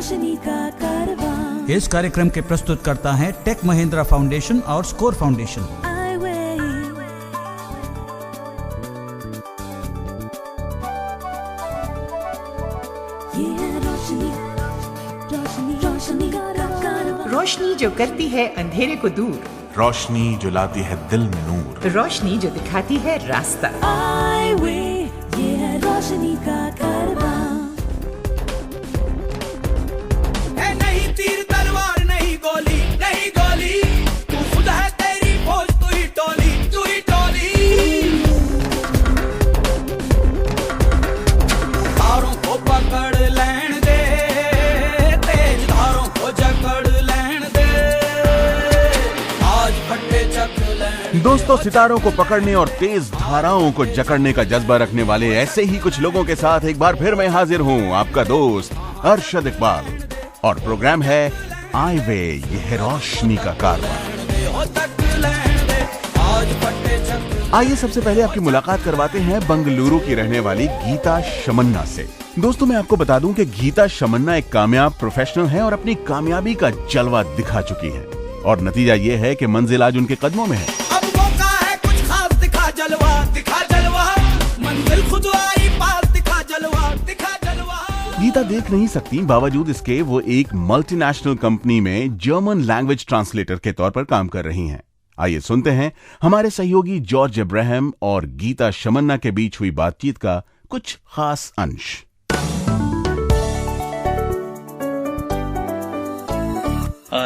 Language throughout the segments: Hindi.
रोशनी का कारवां। इस कार्यक्रम के प्रस्तुत करता है टेक महिंद्रा फाउंडेशन और स्कोर फाउंडेशन। रोशनी जो करती है अंधेरे को दूर, रोशनी जो लाती है दिल में नूर, रोशनी जो दिखाती है रास्ता। ये है रोशनी का कारवां। नहीं तीर तलवार नहीं गोली, नहीं गोली, तू खुद है तेरी फौज, तू ही टोली, तू ही टोली। धारों को पकड़ लेन दे, तेज धारों को जकड़ लेन दे, आज फटे चक लेन। दोस्तों, सितारों को पकड़ने और तेज धाराओं को जकड़ने का जज्बा रखने वाले ऐसे ही कुछ लोगों के साथ एक बार फिर मैं हाजिर हूँ, आपका दोस्त अरशद इकबाल, और प्रोग्राम है आई वे, ये है रोशनी का कारवां। आइए सबसे पहले आपकी मुलाकात करवाते हैं बंगलुरु की रहने वाली गीता शमन्ना से। दोस्तों, मैं आपको बता दूं कि गीता शमन्ना एक कामयाब प्रोफेशनल है और अपनी कामयाबी का जलवा दिखा चुकी है, और नतीजा ये है कि मंजिल आज उनके कदमों में है। अब मौका है कुछ खास, दिखा जलवा, दिखा जलवा, मंजिल खुद आई पास, दिखा जलवा, दिखा जलवा। गीता देख नहीं सकती, बावजूद इसके वो एक मल्टीनेशनल कंपनी में जर्मन लैंग्वेज ट्रांसलेटर के तौर पर काम कर रही हैं। आइए सुनते हैं हमारे सहयोगी जॉर्ज इब्राहिम और गीता शमन्ना के बीच हुई बातचीत का कुछ खास अंश।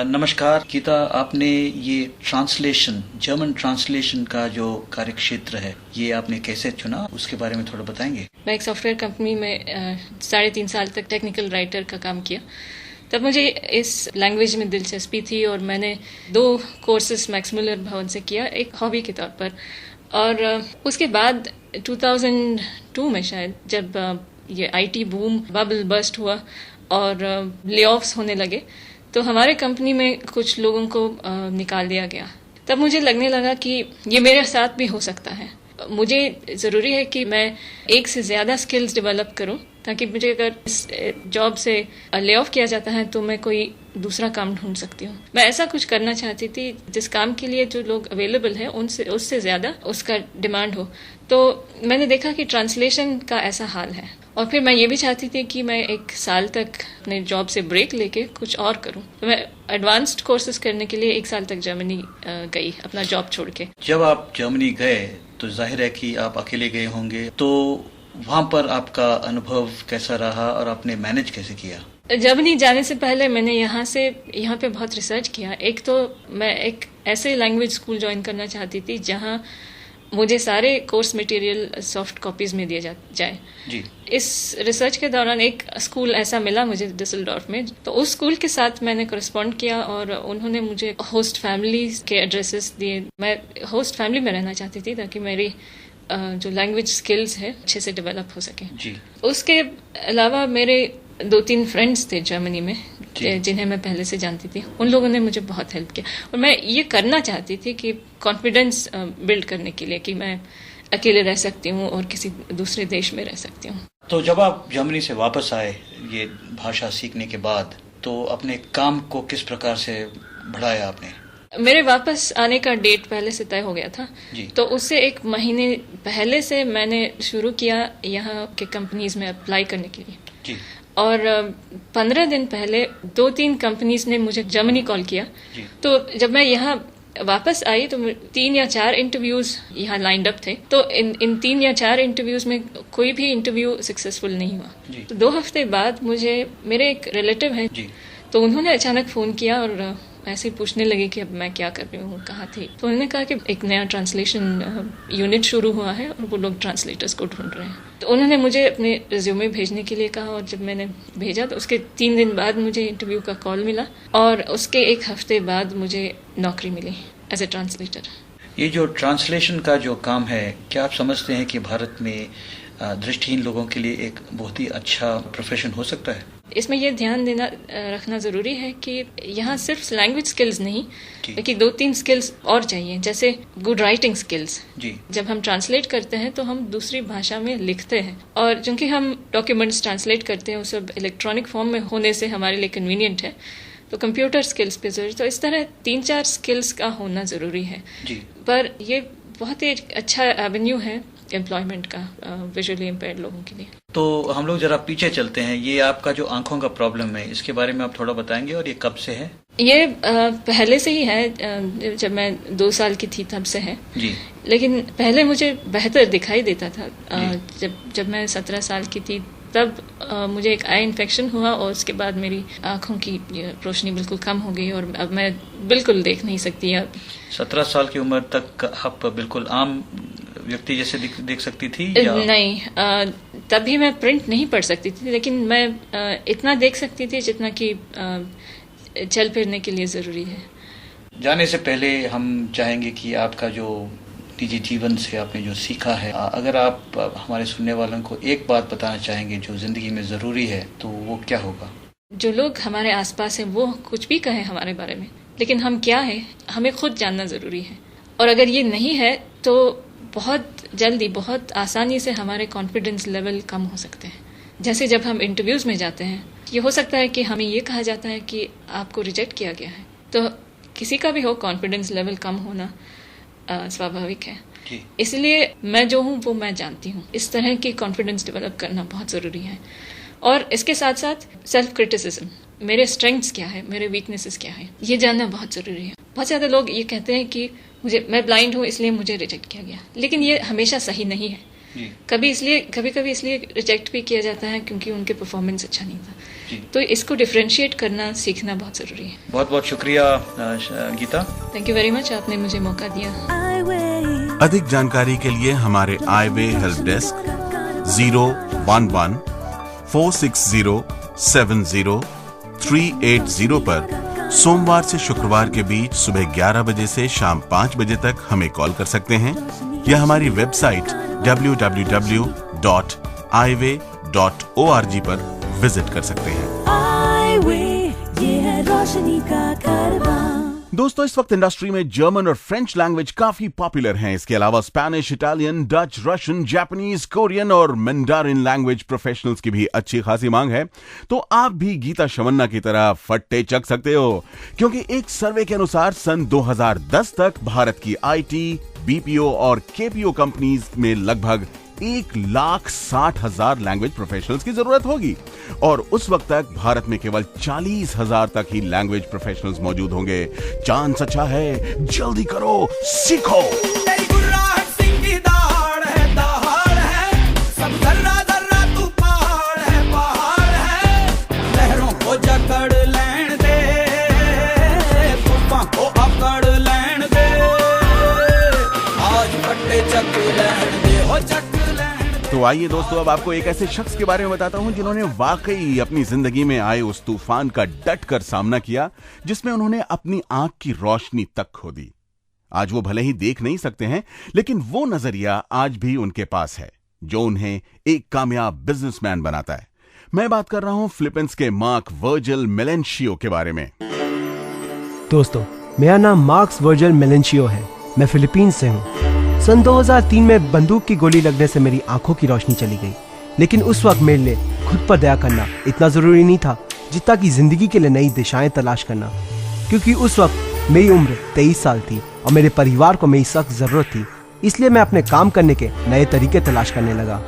नमस्कार गीता, आपने ये ट्रांसलेशन, जर्मन ट्रांसलेशन का जो कार्यक्षेत्र है, ये आपने कैसे चुना, उसके बारे में थोड़ा बताएंगे? मैं एक सॉफ्टवेयर कंपनी में 3.5 साल तक टेक्निकल राइटर का काम किया। तब मुझे इस लैंग्वेज में दिलचस्पी थी और मैंने 2 कोर्सेस मैक्स मुलर भवन से किया, एक हॉबी के तौर पर। और उसके बाद 2002 में शायद, जब ये आईटी बूम बबल बस्ट हुआ और ले ऑफ्स होने लगे, तो हमारे कंपनी में कुछ लोगों को निकाल दिया गया। तब मुझे लगने लगा कि ये मेरे साथ भी हो सकता है। मुझे ज़रूरी है कि मैं एक से ज़्यादा स्किल्स डेवलप करूं, ताकि मुझे अगर इस जॉब से ले ऑफ किया जाता है तो मैं कोई दूसरा काम ढूंढ सकती हूँ। मैं ऐसा कुछ करना चाहती थी जिस काम के लिए जो लोग अवेलेबल है उससे ज़्यादा उसका डिमांड हो। तो मैंने देखा कि ट्रांसलेशन का ऐसा हाल है, और फिर मैं ये भी चाहती थी कि मैं 1 साल तक अपने जॉब से ब्रेक लेके कुछ और करूं। तो मैं एडवांस्ड कोर्सेज करने के लिए 1 साल तक जर्मनी गई, अपना जॉब छोड़ के। जब आप जर्मनी गए तो जाहिर है कि आप अकेले गए होंगे, तो वहाँ पर आपका अनुभव कैसा रहा और आपने मैनेज कैसे किया? जर्मनी जाने से पहले मैंने यहाँ पे बहुत रिसर्च किया। एक तो मैं एक ऐसे लैंग्वेज स्कूल ज्वाइन करना चाहती थी जहाँ मुझे सारे कोर्स मटेरियल सॉफ्ट कॉपीज में दिए जाए जी। इस रिसर्च के दौरान एक स्कूल ऐसा मिला मुझे डिसलडॉर्फ में, तो उस स्कूल के साथ मैंने कॉरेस्पॉन्ड किया और उन्होंने मुझे होस्ट फैमिली के एड्रेसेस दिए। मैं होस्ट फैमिली में रहना चाहती थी ताकि मेरी जो लैंग्वेज स्किल्स है अच्छे से डेवलप हो सके जी। उसके अलावा मेरे 2-3 फ्रेंड्स थे जर्मनी में जिन्हें मैं पहले से जानती थी। उन लोगों ने मुझे बहुत हेल्प किया, और मैं ये करना चाहती थी कि कॉन्फिडेंस बिल्ड करने के लिए कि मैं अकेले रह सकती हूँ और किसी दूसरे देश में रह सकती हूँ। तो जब आप जर्मनी से वापस आए ये भाषा सीखने के बाद, तो अपने काम को किस प्रकार से बढ़ाया आपने? मेरे वापस आने का डेट पहले से तय हो गया था जी। तो उससे 1 महीने पहले से मैंने शुरू किया यहाँ के कंपनीज में अप्लाई करने के लिए जी। और 15 दिन पहले 2-3 कंपनीज ने मुझे जर्मनी कॉल किया जी। तो जब मैं यहाँ वापस आई तो 3 या 4 इंटरव्यूज यहाँ लाइंड अप थे। तो इन 3 या 4 इंटरव्यूज में कोई भी इंटरव्यू सक्सेसफुल नहीं हुआ जी। तो 2 हफ्ते बाद मुझे मेरे एक रिलेटिव है जी, तो उन्होंने अचानक फोन किया और ऐसे पूछने लगे कि अब मैं क्या कर रही हूँ, कहाँ थी। तो उन्होंने कहा कि एक नया ट्रांसलेशन यूनिट शुरू हुआ है और वो लोग ट्रांसलेटर्स को ढूंढ रहे हैं। तो उन्होंने मुझे अपने रिज्यूमे भेजने के लिए कहा, और जब मैंने भेजा तो उसके 3 दिन बाद मुझे इंटरव्यू का कॉल मिला और उसके 1 हफ्ते बाद मुझे नौकरी मिली एज ए ट्रांसलेटर। ये जो ट्रांसलेशन का जो काम है, क्या आप समझते हैं कि भारत में दृष्टिहीन लोगों के लिए एक बहुत ही अच्छा प्रोफेशन हो सकता है? इसमें यह ध्यान देना रखना ज़रूरी है कि यहाँ सिर्फ लैंग्वेज स्किल्स नहीं, लेकिन 2-3 स्किल्स और चाहिए, जैसे गुड राइटिंग स्किल्स। जी। जब हम ट्रांसलेट करते हैं तो हम दूसरी भाषा में लिखते हैं, और चूंकि हम डॉक्यूमेंट्स ट्रांसलेट करते हैं वो सब इलेक्ट्रॉनिक फॉर्म में होने से हमारे लिए कन्वीनियंट है, तो कंप्यूटर स्किल्स पे जरूरी। तो इस तरह 3-4 स्किल्स का होना ज़रूरी है। जी। पर ये बहुत ही अच्छा एवेन्यू है एम्प्लॉयमेंट का विजुअली इम्पेयर्ड लोगों के लिए। तो हम लोग जरा पीछे चलते हैं। ये आपका जो आंखों का प्रॉब्लम है, इसके बारे में आप थोड़ा बताएंगे, और ये कब से है? ये पहले से ही है, जब मैं 2 साल की थी तब से है जी। लेकिन पहले मुझे बेहतर दिखाई देता था। जब मैं 17 साल की थी तब मुझे एक आई इन्फेक्शन हुआ, और उसके बाद मेरी आंखों की रोशनी बिल्कुल कम हो गई, और अब मैं बिल्कुल देख नहीं सकती। अब 17 साल की उम्र तक आप बिल्कुल आम व्यक्ति जैसे देख सकती थी या? नहीं, तभी मैं प्रिंट नहीं पढ़ सकती थी, लेकिन मैं इतना देख सकती थी जितना कि चल फिरने के लिए ज़रूरी है। जाने से पहले हम चाहेंगे कि आपका जो निजी जीवन से आपने जो सीखा है, अगर आप हमारे सुनने वालों को एक बात बताना चाहेंगे जो जिंदगी में ज़रूरी है, तो वो क्या होगा? जो लोग हमारे आसपास हैं वो कुछ भी कहें हमारे बारे में, लेकिन हम क्या हैं हमें खुद जानना ज़रूरी है। और अगर ये नहीं है तो बहुत जल्दी, बहुत आसानी से हमारे कॉन्फिडेंस लेवल कम हो सकते हैं। जैसे जब हम इंटरव्यूज़ में जाते हैं, ये हो सकता है कि हमें ये कहा जाता है कि आपको रिजेक्ट किया गया है, तो किसी का भी हो कॉन्फिडेंस लेवल कम होना स्वाभाविक है। इसलिए मैं जो हूँ वो मैं जानती हूँ। इस तरह की कॉन्फिडेंस डेवलप करना बहुत ज़रूरी है। और इसके साथ साथ सेल्फ क्रिटिसिज्म, मेरे स्ट्रेंथ्स क्या है, मेरे वीकनेसेस क्या है, ये जानना बहुत ज़रूरी है। बहुत ज़्यादा लोग ये कहते हैं कि मैं ब्लाइंड हूँ इसलिए मुझे रिजेक्ट किया गया, लेकिन ये हमेशा सही नहीं है। कभी कभी इसलिए रिजेक्ट भी किया जाता है क्योंकि उनके परफॉर्मेंस अच्छा नहीं था। तो इसको डिफरेंशिएट करना सीखना बहुत ज़रूरी है। बहुत बहुत शुक्रिया Gita. Thank you very much, आपने मुझे मौका दिया। अधिक जानकारी के लिए हमारे आईवे हेल्प डेस्क 011 460 70380 पर सोमवार से शुक्रवार के बीच सुबह 11 बजे से शाम 5 बजे तक हमें कॉल कर सकते हैं, या हमारी वेबसाइट www.iway.org पर विजिट कर सकते हैं। ये है रोशनी का कारवां। दोस्तों, इस वक्त इंडस्ट्री में जर्मन और फ्रेंच लैंग्वेज काफी पॉपुलर हैं। इसके अलावा Spanish, Italian, Dutch, Russian, Japanese, Korean और मैंडारिन लैंग्वेज प्रोफेशनल्स की भी अच्छी खासी मांग है। तो आप भी गीता शमन्ना की तरह फट्टे चक सकते हो, क्योंकि एक सर्वे के अनुसार सन 2010 तक भारत की आईटी, बीपीओ और केपीओ कंपनीज में लगभग 1,60,000 लैंग्वेज प्रोफेशनल्स की जरूरत होगी, और उस वक्त तक भारत में केवल 40,000 तक ही लैंग्वेज प्रोफेशनल्स मौजूद होंगे। चांस अच्छा है, जल्दी करो, सीखो। तो आइए दोस्तों, अब आपको एक ऐसे शख्स के बारे में बताता हूं जिन्होंने वाकई अपनी जिंदगी में आए उस तूफान का डट कर सामना किया जिसमें उन्होंने अपनी आंख की रोशनी तक खो दी। आज वो भले ही देख नहीं सकते हैं, लेकिन वो नजरिया आज भी उनके पास है जो उन्हें एक कामयाब बिजनेसमैन बनाता है। मैं बात कर रहा हूं फिलीपींस के मार्क वर्जिल मेलेंशियो के बारे में। दोस्तों, मेरा नाम मार्क्स वर्जिल मेलेंशियो है। मैं फिलीपींस से हूँ। सन 2003 में बंदूक की गोली लगने से मेरी आंखों की रोशनी चली गई, लेकिन उस वक्त मेरे लिए खुद पर दया करना इतना जरूरी नहीं था जितना कि जिंदगी के लिए नई दिशाएं तलाश करना, क्योंकि उस वक्त मेरी उम्र 23 साल थी और मेरे परिवार को मेरी सख्त जरूरत थी। इसलिए मैं अपने काम करने के नए तरीके तलाश करने लगा।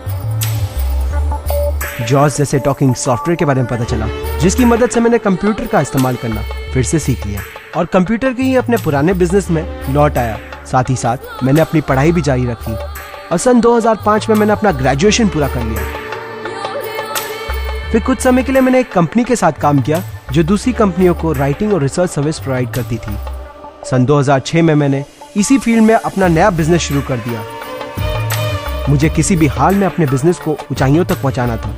जॉर्ज जैसे टॉकिंग सॉफ्टवेयर के बारे में पता चला, जिसकी मदद से मैंने कंप्यूटर का इस्तेमाल करना फिर से सीख लिया और कंप्यूटर के ही अपने पुराने बिजनेस में लौट आया। साथ ही साथ मैंने अपनी पढ़ाई भी जारी रखी और सन 2005 में मैंने अपना ग्रेजुएशन पूरा कर लिया। फिर कुछ समय के लिए मैंने एक कंपनी के साथ काम किया जो दूसरी कंपनियों को राइटिंग और रिसर्च सर्विस प्रोवाइड करती थी। सन 2006 में मैंने इसी फील्ड में अपना नया बिजनेस शुरू कर दिया। मुझे किसी भी हाल में अपने बिजनेस को ऊंचाइयों तक पहुंचाना था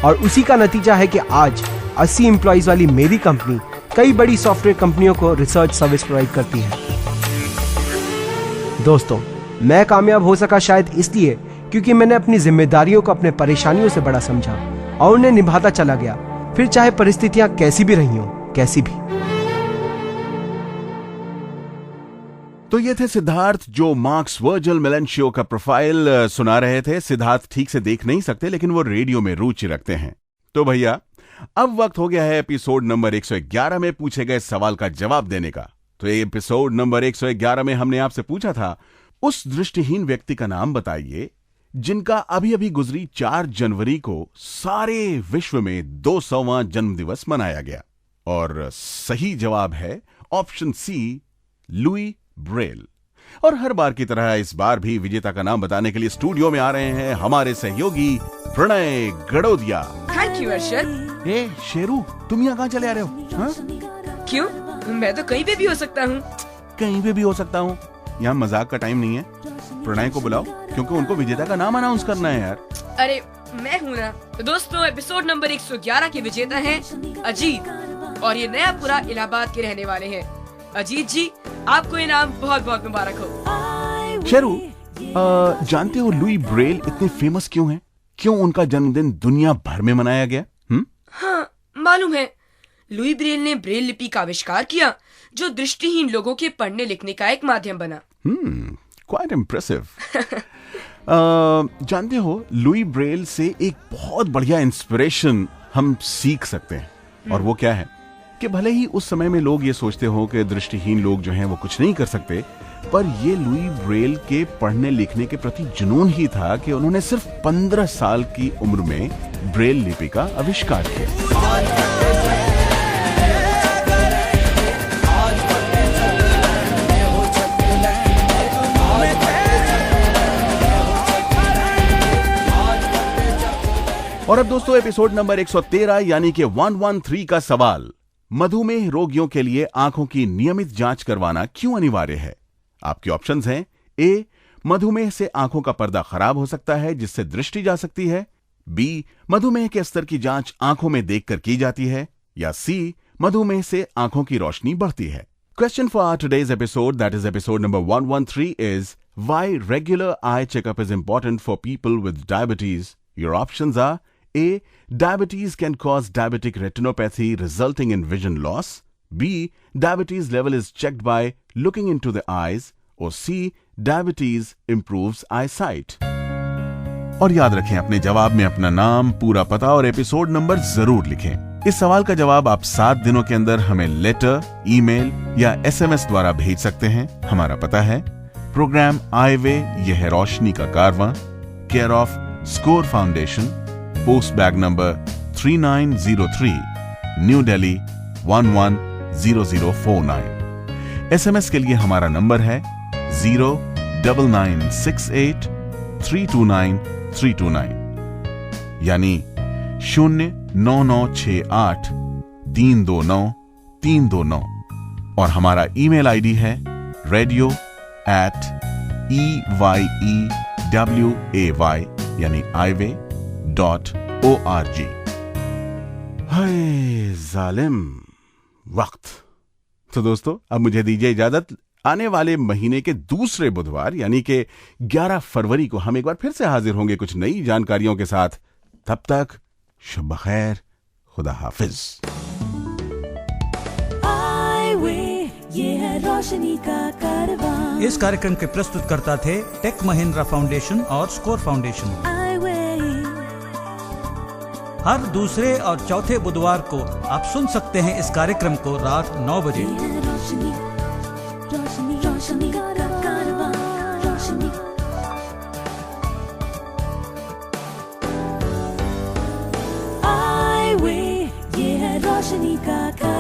और उसी का नतीजा है कि आज 80 एम्प्लॉइज वाली मेरी कंपनी कई बड़ी सॉफ्टवेयर कंपनियों को रिसर्च सर्विस प्रोवाइड करती है। दोस्तों, मैं कामयाब हो सका शायद इसलिए क्योंकि मैंने अपनी जिम्मेदारियों को अपने परेशानियों से बड़ा समझा और उन्हें निभाता चला गया, फिर चाहे परिस्थितियां कैसी भी रही हों, कैसी भी। तो ये थे सिद्धार्थ, जो मार्क्स वर्जिल मेलेंशियो का प्रोफाइल सुना रहे थे। सिद्धार्थ ठीक से देख नहीं सकते, लेकिन वो रेडियो में रुचि रखते हैं। तो भैया, अब वक्त हो गया है एपिसोड नंबर 111 में पूछे गए सवाल का जवाब देने का। तो एपिसोड नंबर 111 में हमने आपसे पूछा था, उस दृष्टिहीन व्यक्ति का नाम बताइए जिनका अभी अभी गुजरी 4 जनवरी को सारे विश्व में 200वां जन्मदिवस मनाया गया। और सही जवाब है ऑप्शन सी, लुई ब्रेल। और हर बार की तरह इस बार भी विजेता का नाम बताने के लिए स्टूडियो में आ रहे हैं हमारे सहयोगी प्रणय गड़ोदिया। Thank you Arshad. ए शेरू, तुम यहाँ कहाँ चले आ रहे हो? हाँ? क्यों? मैं तो कहीं पे भी हो सकता हूँ। कहीं पे भी हो सकता हूँ? यहाँ मजाक का टाइम नहीं है। प्रणय को बुलाओ, क्योंकि उनको विजेता का नाम अनाउंस करना है यार। अरे मैं हूँ ना। तो दोस्तों, एपिसोड नंबर 111 के विजेता हैं अजीत, और ये नया पूरा इलाहाबाद के रहने वाले हैं। अजीत जी, आपको इनाम बहुत बहुत मुबारक हो। शेरू, जानते हो लुई ब्रेल इतने फेमस क्यों हैं? क्यों उनका जन्मदिन दुनिया भर में मनाया गया? हाँ, मालूम है। लुई ब्रेल ने ब्रेल लिपि का आविष्कार किया, जो दृष्टिहीन लोगों के पढ़ने लिखने का एक माध्यम बना। Quite impressive. जानते हो, लुई ब्रेल से एक बहुत बढ़िया इंस्पिरेशन हम सीख सकते हैं, और वो क्या है कि भले ही उस समय में लोग ये सोचते हो कि दृष्टिहीन लोग जो हैं वो कुछ नहीं कर सकते, पर ये लुई ब्रेल के पढ़ने लिखने के प्रति जुनून ही था कि उन्होंने सिर्फ 15 साल की उम्र में ब्रेल लिपि का आविष्कार किया। और अब दोस्तों, एपिसोड नंबर 113 यानी कि 113 का सवाल, मधुमेह रोगियों के लिए आंखों की नियमित जांच करवाना क्यों अनिवार्य है? आपके ऑप्शंस हैं, ए, मधुमेह से आंखों का पर्दा खराब हो सकता है जिससे दृष्टि जा सकती है, बी, मधुमेह के स्तर की जांच आंखों में देखकर की जाती है, या सी, मधुमेह से आंखों की रोशनी बढ़ती है। Question for our today's episode, that is episode number 113, is why regular eye checkup is important for people with diabetes? Your options are, A, diabetes can cause diabetic retinopathy resulting in vision loss. B, diabetes level is checked by looking into the eyes. Or C, diabetes improves eyesight. और याद रखें, अपने जवाब में अपना नाम, पूरा पता और एपिसोड नंबर जरूर लिखें। इस सवाल का जवाब आप 7 दिनों के अंदर हमें लेटर, ईमेल या SMS द्वारा भेज सकते हैं। हमारा पता है प्रोग्राम आई वे, यह है रोशनी का कारवां, care off score foundation, post bag number 3903, new Delhi 110049। SMS के लिए हमारा नंबर है 09968329329, यानी 09968329329। और हमारा ईमेल आईडी है radio@eyeway यानी iway.org। हाय जालिम वक्त। तो दोस्तों, अब मुझे दीजिए इजाजत। आने वाले महीने के दूसरे बुधवार यानी कि 11 फरवरी को हम एक बार फिर से हाजिर होंगे कुछ नई जानकारियों के साथ। तब तक शुभ खैर, खुदा हाफिज। ये है रोशनी का कारवां। इस कार्यक्रम के प्रस्तुतकर्ता थे टेक महिंद्रा फाउंडेशन और स्कोर फाउंडेशन। हर दूसरे और चौथे बुधवार को आप सुन सकते हैं इस कार्यक्रम को रात 9 बजे। रोशनी, रोशनी, रोशनी का कारवां, रोशनी। ये है रोशनी का कारवां।